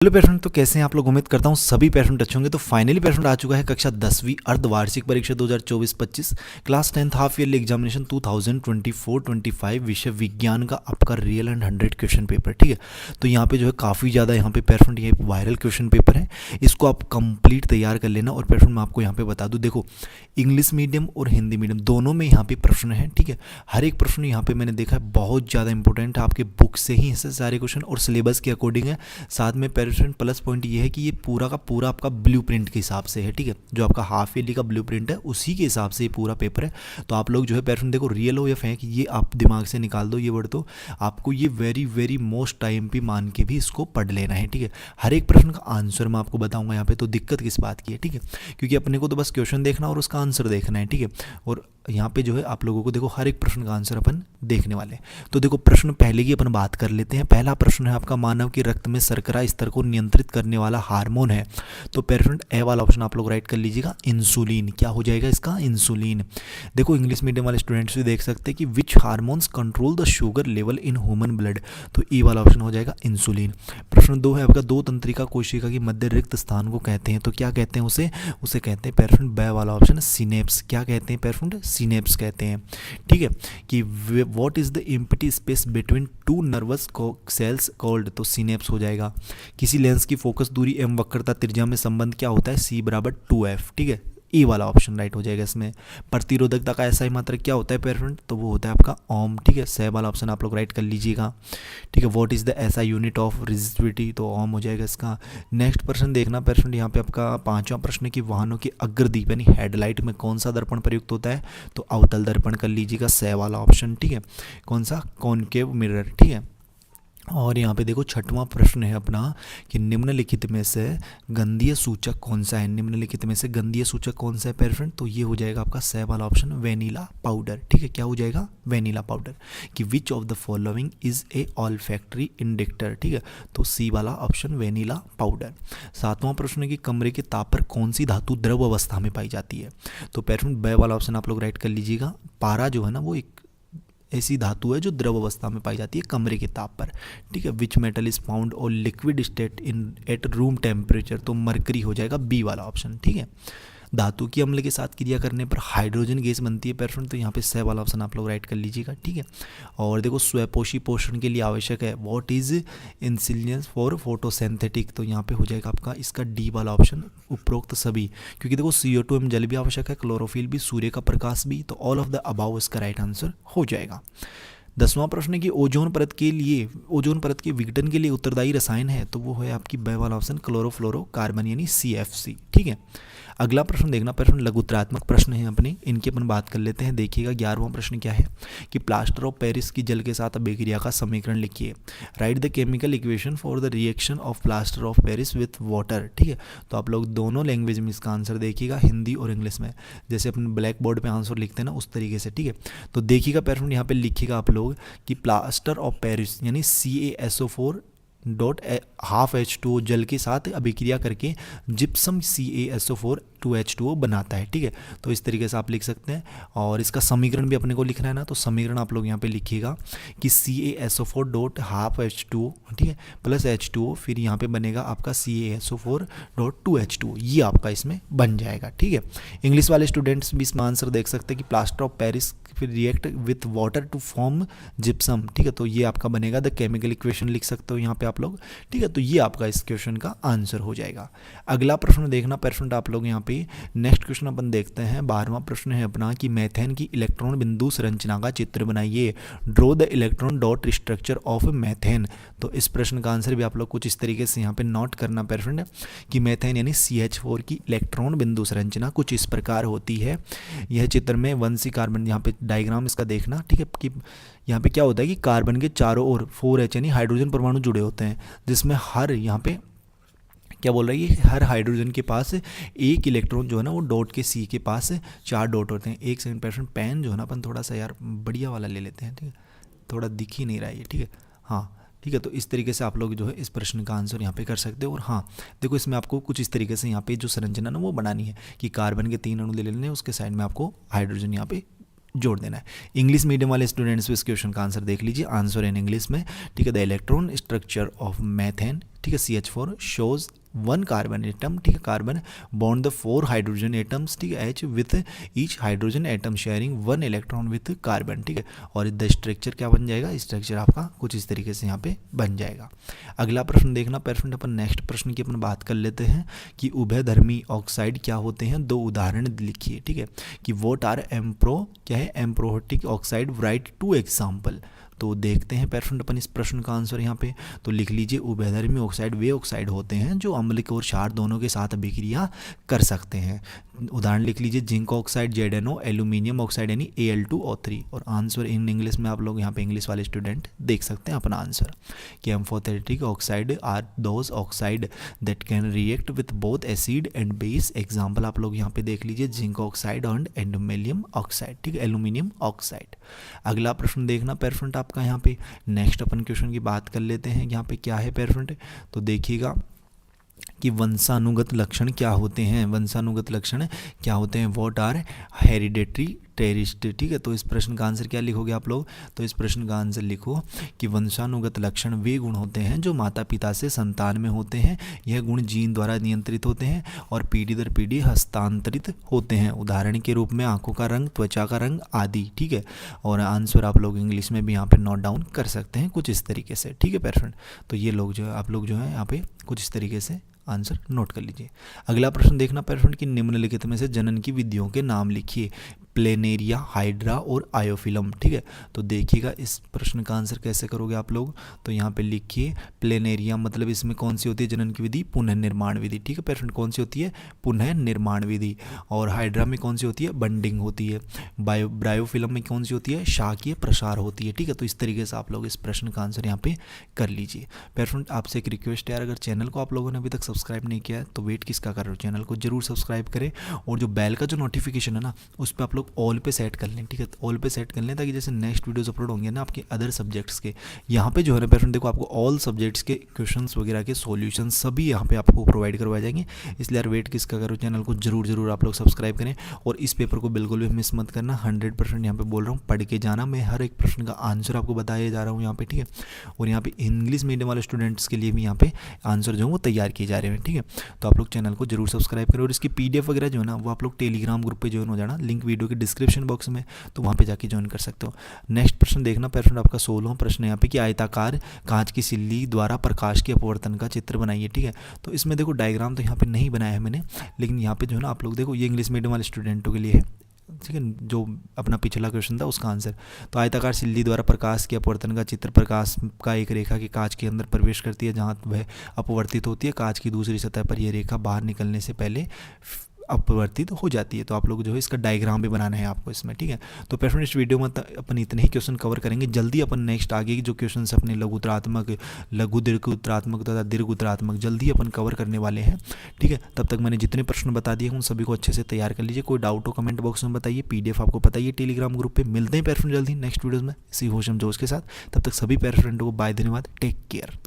Hello patient, तो कैसे हैं आप लोग। उम्मीद करता हूँ सभी पेशेंट अच्छे होंगे। तो फाइनली पेशेंट आ चुका है कक्षा 10वीं अर्धवार्षिक परीक्षा 2024-25 class 10th half yearly examination 2024-25 विषय विज्ञान का आपका रियल एंड 100 क्वेश्चन पेपर। ठीक है, तो यहाँ पे जो है काफ़ी ज़्यादा यहाँ पे पेशेंट ये वायरल क्वेश्चन पेपर है, इसको आप कंप्लीट तैयार कर लेना। और पेशेंट मैं आपको यहाँ पे बता दूँ, देखो इंग्लिश मीडियम और हिंदी मीडियम दोनों में यहाँ पे प्रश्न है। ठीक है, हर एक प्रश्न यहाँ पे मैंने देखा है बहुत ज़्यादा इंपॉर्टेंट है, आपके बुक से ही ऐसे सारे क्वेश्चन और सिलेबस के अकॉर्डिंग है। साथ में प्लस पॉइंट ये है कि ये पूरा का पूरा आपका ब्लूप्रिंट के हिसाब से है। ठीक है, जो आपका हाफ ईयरली का ब्लूप्रिंट है उसी के हिसाब से ये पूरा पेपर है। तो आप लोग जो है पेशेंट देखो, रियल हो या फेक, ये आप दिमाग से निकाल दो ये वर्ड। तो आपको ये वेरी वेरी मोस्ट टाइम पे मान के भी इसको पढ़ लेना है। ठीक है, हर एक प्रश्न का आंसर मैं आपको बताऊंगा यहाँ पे। तो दिक्कत किस बात की है, ठीक है, क्योंकि अपने को तो बस क्वेश्चन देखना और उसका आंसर देखना है। ठीक है, और यहाँ पे जो है आप लोगों को देखो हर एक प्रश्न का आंसर अपन देखने वाले हैं। तो देखो प्रश्न पहले की अपन बात कर लेते हैं। पहला प्रश्न है आपका, मानव के रक्त में शर्करा स्तर को नियंत्रित करने वाला हार्मोन है। तो पेशेंट ए वाला ऑप्शन आप लोग राइट कर लीजिएगा, इंसुलिन। क्या हो जाएगा इसका, इंसुलिन। देखो इंग्लिश मीडियम वाले स्टूडेंट्स भी देख सकते हैं कि विच hormones control the sugar level in human blood. तो ई वाला ऑप्शन हो जाएगा इंसुलिन। प्रश्न 2 है आपका, दो तंत्रिका कोशिका की मध्य रिक्त स्थान को कहते हैं। तो क्या कहते हैं उसे कहते हैं पेशेंट बे वाला ऑप्शन सिनेप्स। क्या कहते हैं पेशेंट, सिनेप्स कहते हैं। ठीक है, कि what is the empty space between two nervous cells called. तो सिनेप्स हो जाएगा। किसी लेंस की फोकस दूरी एवं वक्रता त्रिज्या में संबंध क्या होता है, सी बराबर 2f। ठीक है, ई वाला ऑप्शन राइट हो जाएगा इसमें। प्रतिरोधकता का ऐसा ही मात्रक क्या होता है पेशेंट, तो वो होता है आपका ओम। ठीक है, से वाला ऑप्शन आप लोग राइट कर लीजिएगा। ठीक है, व्हाट इज द ऐसा यूनिट ऑफ रेजिस्टिविटी, तो ओम हो जाएगा इसका। नेक्स्ट प्रश्न देखना पेशेंट, यहाँ पे आपका पांचवा प्रश्न की वाहनों के अग्रदीप यानी हेडलाइट में कौन सा दर्पण प्रयुक्त होता है, तो अवतल दर्पण कर लीजिएगा, से वाला ऑप्शन। ठीक है, कौन सा, कॉनकेव मिरर। ठीक है, और यहाँ पे देखो छठवां प्रश्न है अपना कि निम्नलिखित में से गंधीय सूचक कौन सा है। निम्नलिखित में से गंधीय सूचक कौन सा है पेशेंट, तो ये हो जाएगा आपका से वाला ऑप्शन, वेनिला पाउडर। ठीक है, क्या हो जाएगा, वेनिला पाउडर। कि which of the following is a olfactory indicator. ठीक है, तो सी वाला ऑप्शन वेनिला पाउडर। सातवां प्रश्न है कि कमरे के ताप पर कौन सी धातु द्रव अवस्था में पाई जाती है। तो पेशेंट बे वाला ऑप्शन आप लोग राइट कर लीजिएगा। पारा जो है ना वो एक ऐसी धातु है जो द्रव अवस्था में पाई जाती है कमरे के ताप पर। ठीक है, विच मेटल इज फाउंड और liquid state in at room temperature, तो मरकरी हो जाएगा, बी वाला ऑप्शन। ठीक है, धातु की अम्ल के साथ क्रिया करने पर हाइड्रोजन गैस बनती है पेशेंट, तो यहाँ पे से वाला ऑप्शन आप लोग राइट कर लीजिएगा। ठीक है, और देखो स्वपोषी पोषण के लिए आवश्यक है, व्हाट इज इंसिलियंस फॉर फोटोसिंथेटिक, तो यहाँ पे हो जाएगा आपका इसका डी वाला ऑप्शन, उपरोक्त सभी। क्योंकि देखो CO2 एवं जल भी आवश्यक है, क्लोरोफिल भी, सूर्य का प्रकाश भी, तो ऑल ऑफ द अबाव इसका राइट आंसर हो जाएगा। 10वां प्रश्न है कि ओजोन परत के विघटन के लिए उत्तरदायी रसायन है, तो वो है आपकी बे वाला ऑप्शन, क्लोरोफ्लोरोकार्बन यानी CFC। ठीक है, अगला प्रश्न देखना पेशेंट, लघुत्रात्मक प्रश्न है अपने, इनकी अपन बात कर लेते हैं। देखिएगा 11वां प्रश्न क्या है कि प्लास्टर ऑफ पेरिस की जल के साथ अभिक्रिया का समीकरण लिखिए। Right the chemical equation for the reaction of plaster of Paris with water. ठीक है, तो आप लोग दोनों लैंग्वेज में इसका आंसर देखिएगा, हिंदी और इंग्लिश में, जैसे अपन ब्लैक बोर्ड पर आंसर लिखते हैं ना उस तरीके से। ठीक है, तो देखिएगा पेशेंट यहाँ पे लिखिएगा आप लोग कि प्लास्टर ऑफ पेरिस यानी CaSO4 डॉट ½ H2O जल के साथ अभिक्रिया करके जिप्सम CaSO4 2H2O बनाता है। ठीक है, तो इस तरीके से आप लिख सकते हैं। और इसका समीकरण भी अपने को लिखना है ना, तो समीकरण आप लोग यहाँ पे लिखिएगा कि CaSO4 डॉट ½ H2O, ठीक है, प्लस H2O, फिर यहाँ पे बनेगा आपका CaSO4 डॉट 2H2O, ये आपका इसमें बन जाएगा। ठीक है, इंग्लिश वाले स्टूडेंट्स भी इसमें आंसर देख सकते हैं कि प्लास्टर ऑफ पेरिस फिर react with water to form gypsum. ठीक है, तो ये आपका बनेगा द केमिकल इक्वेशन, लिख सकते हो यहाँ पे आप लोग। ठीक है, तो ये आपका इस क्वेश्चन का आंसर हो जाएगा। अगला प्रश्न देखना पेशेंट आप लोग यहाँ पे, नेक्स्ट क्वेश्चन अपन देखते हैं। 12वां प्रश्न है अपना कि मैथेन की इलेक्ट्रॉन बिंदु संरचना का चित्र बनाइए। Draw the electron dot structure of methane. तो इस प्रश्न का आंसर भी आप लोग कुछ इस तरीके से यहाँ पे नोट करना पेशेंट कि मैथेन यानी CH4 की इलेक्ट्रॉन बिंदु संरचना कुछ इस प्रकार होती है। यह चित्र में 1C कार्बन, यहाँ पे डायग्राम इसका देखना। ठीक है, कि यहाँ पे क्या होता है कि कार्बन के चारों ओर 4H यानी हाइड्रोजन परमाणु जुड़े होते हैं, जिसमें हर यहाँ पे क्या बोल रही है, हर हाइड्रोजन के पास एक इलेक्ट्रॉन जो है ना वो डॉट के C के पास 4 डॉट होते हैं। एक सेकंड पेशेंट, पेन जो है ना अपन थोड़ा सा यार बढ़िया वाला ले लेते हैं। ठीक है, थोड़ा दिख ही नहीं रहा है ये। ठीक है, हाँ ठीक है, तो इस तरीके से आप लोग जो है इस प्रश्न का आंसर यहाँ पे कर सकते हो। और हाँ देखो, इसमें आपको कुछ इस तरीके से यहाँ पे जो संरचना ना वो बनानी है कि कार्बन के 3 अणु ले लेने, उसके साइड में आपको हाइड्रोजन यहाँ पे जोड़ देना है। इंग्लिश मीडियम वाले स्टूडेंट्स भी इस क्वेश्चन का आंसर देख लीजिए, आंसर इन इंग्लिश में, ठीक है। The electron structure of methane, ठीक है, CH4 शोज 1 कार्बन एटम, ठीक है, carbon bond the 4 hydrogen atoms, ठीक है, H with each hydrogen atom sharing 1 electron with carbon, ठीक है। और द स्ट्रक्चर क्या बन जाएगा, स्ट्रक्चर आपका कुछ इस तरीके से यहाँ पे बन जाएगा। अगला प्रश्न देखना पेरेंट, अपन नेक्स्ट प्रश्न की अपन बात कर लेते हैं कि उभयधर्मी ऑक्साइड क्या होते हैं, 2 उदाहरण लिखिए, ठीक है, कि वोट आर एम्प्रो क्या है, एम्प्रोटिक ऑक्साइड, राइट 2 एग्जाम्पल। तो देखते हैं पेरेंट अपन इस प्रश्न का आंसर यहाँ पे, तो लिख लीजिए उभयधर्मी ऑक्साइड वे ऑक्साइड होते हैं जो अम्लिक और क्षार दोनों के साथ अभिक्रिया कर सकते हैं। उदाहरण लिख लीजिए zinc oxide ZNO, aluminium oxide यानी Al2O3। और आंसर इन इंग्लिश में आप लोग यहाँ पे इंग्लिश वाले स्टूडेंट देख सकते हैं अपना आंसर कि amphoteric oxide are those oxide that can react with both acid and base. Example आप लोग यहाँ पे देख लीजिए zinc oxide and aluminium oxide, ठीक है, एल्यूमिनियम ऑक्साइड। अगला प्रश्न देखना पेरेंट आपका यहाँ पे, नेक्स्ट अपन क्वेश्चन की बात कर लेते हैं। यहाँ पे क्या है पेरेंट, तो देखिएगा कि वंशानुगत लक्षण क्या होते हैं, वंशानुगत लक्षण क्या होते हैं, व्हाट आर हेरिडेटरी टेरिस्ट, ठीक है। तो इस प्रश्न का आंसर क्या लिखोगे आप लोग, तो इस प्रश्न का आंसर लिखो कि वंशानुगत लक्षण वे गुण होते हैं जो माता पिता से संतान में होते हैं। यह गुण जीन द्वारा नियंत्रित होते हैं और पीढ़ी दर पीढ़ी हस्तांतरित होते हैं। उदाहरण के रूप में आंखों का रंग, त्वचा का रंग आदि, ठीक है। और आंसर आप लोग इंग्लिश में भी यहाँ पे नोट डाउन कर सकते हैं कुछ इस तरीके से, ठीक है पेरेंट। तो ये लोग जो है आप लोग जो है यहाँ पे कुछ इस तरीके से आंसर नोट कर लीजिए। अगला प्रश्न देखना पेरेंट कि निम्नलिखित में से जनन की विधियों के नाम लिखिए, प्लेनेरिया, हाइड्रा और आयोफिलम, ठीक है। तो देखिएगा इस प्रश्न का आंसर कैसे करोगे आप लोग, तो यहाँ पे लिखिए प्लेनेरिया मतलब इसमें कौन सी होती है जनन की विधि, पुनः निर्माण विधि, ठीक है पेरेंट, कौन सी होती है, पुनः निर्माण विधि। और हाइड्रा में कौन सी होती है, बंडिंग होती है। ब्रायोफिलम में कौन सी होती है, शाकीय प्रसार होती है, ठीक है। तो इस तरीके से आप लोग इस प्रश्न का आंसर यहाँ पे कर लीजिए। पेरेंट आपसे एक रिक्वेस्ट है यार, अगर चैनल को आप लोगों ने अभी तक सब्सक्राइब नहीं किया है तो वेट किसका कर रहे हो, चैनल को जरूर सब्सक्राइब करें। और जो बेल का जो नोटिफिकेशन है ना उस पर आप लोग ऑल पे सेट कर लें, ठीक है, ऑल पे सेट कर लें ताकि जैसे नेक्स्ट वीडियोस अपलोड होंगे ना आपके अदर सब्जेक्ट्स के, यहाँ पे जो है ना पेरेंट देखो आपको ऑल सब्जेक्ट्स के क्वेश्चंस वगैरह के सॉल्यूशन सभी यहाँ पे आपको प्रोवाइड करवाए जाएंगे। इसलिए यार वेट किसका करो, चैनल को जरूर आप लोग सब्सक्राइब करें। और इस पेपर को बिल्कुल भी मिस मत करना, 100% यहाँ पे बोल रहा हूँ पढ़ के जाना। मैं हर एक प्रश्न का आंसर आपको बताया जा रहा हूँ यहाँ पे, ठीक है। और यहाँ पे इंग्लिश मीडियम वाले स्टूडेंट्स के लिए भी यहाँ पे आंसर जो है वो तैयार किए जा रहे हैं, ठीक है। तो आप लोग चैनल को जरूर सब्सक्राइब करें और इसकी PDF वगैरह जो है ना वो आप लोग टेलीग्राम ग्रुप पे ज्वाइन हो जाना, लिंक वीडियो के डिस्क्रिप्शन बॉक्स में, तो वहाँ पे जाके ज्वाइन कर सकते हो। नेक्स्ट प्रश्न देखना पेरेंट आपका 16वां प्रश्न है यहाँ पे कि आयताकार कांच की सिल्ली द्वारा प्रकाश के अपवर्तन का चित्र बनाइए, ठीक है। तो इसमें देखो डायग्राम तो यहाँ पे नहीं बनाया है मैंने, लेकिन यहाँ पे जो है ना आप लोग देखो ये इंग्लिश मीडियम वाले स्टूडेंटों के लिए है, ठीक है, जो अपना पिछला क्वेश्चन था उसका आंसर। तो आयताकार सिल्ली द्वारा प्रकाश के अपवर्तन का चित्र, प्रकाश का एक रेखा के कांच के अंदर प्रवेश करती है जहाँ वह अपवर्तित होती है, कांच की दूसरी सतह पर यह रेखा बाहर निकलने से पहले अपवर्तित हो जाती है। तो आप लोग जो है इसका डायग्राम भी बनाना है आपको इसमें, ठीक है। तो पेरेंट इस वीडियो में अपन इतने ही क्वेश्चन कवर करेंगे। जल्दी अपन नेक्स्ट आगे की जो क्वेश्चन अपने लघु उत्तरात्मक, लघु दीर्घ उत्तरात्मक तथा दीर्घ उत्तरात्मक जल्दी अपन कवर करने वाले हैं, ठीक है। तब तक मैंने जितने प्रश्न बता दिए उन सभी को अच्छे से तैयार कर लीजिए। कोई डाउट हो कमेंट बॉक्स में बताइए, PDF आपको बताइए टेलीग्राम ग्रुप पर। मिलते हैं पेरेंट जल्दी नेक्स्ट वीडियोज़ में इसी होशम जोश के साथ। तब तक सभी पेरेंटों को बाय, धन्यवाद, टेक केयर।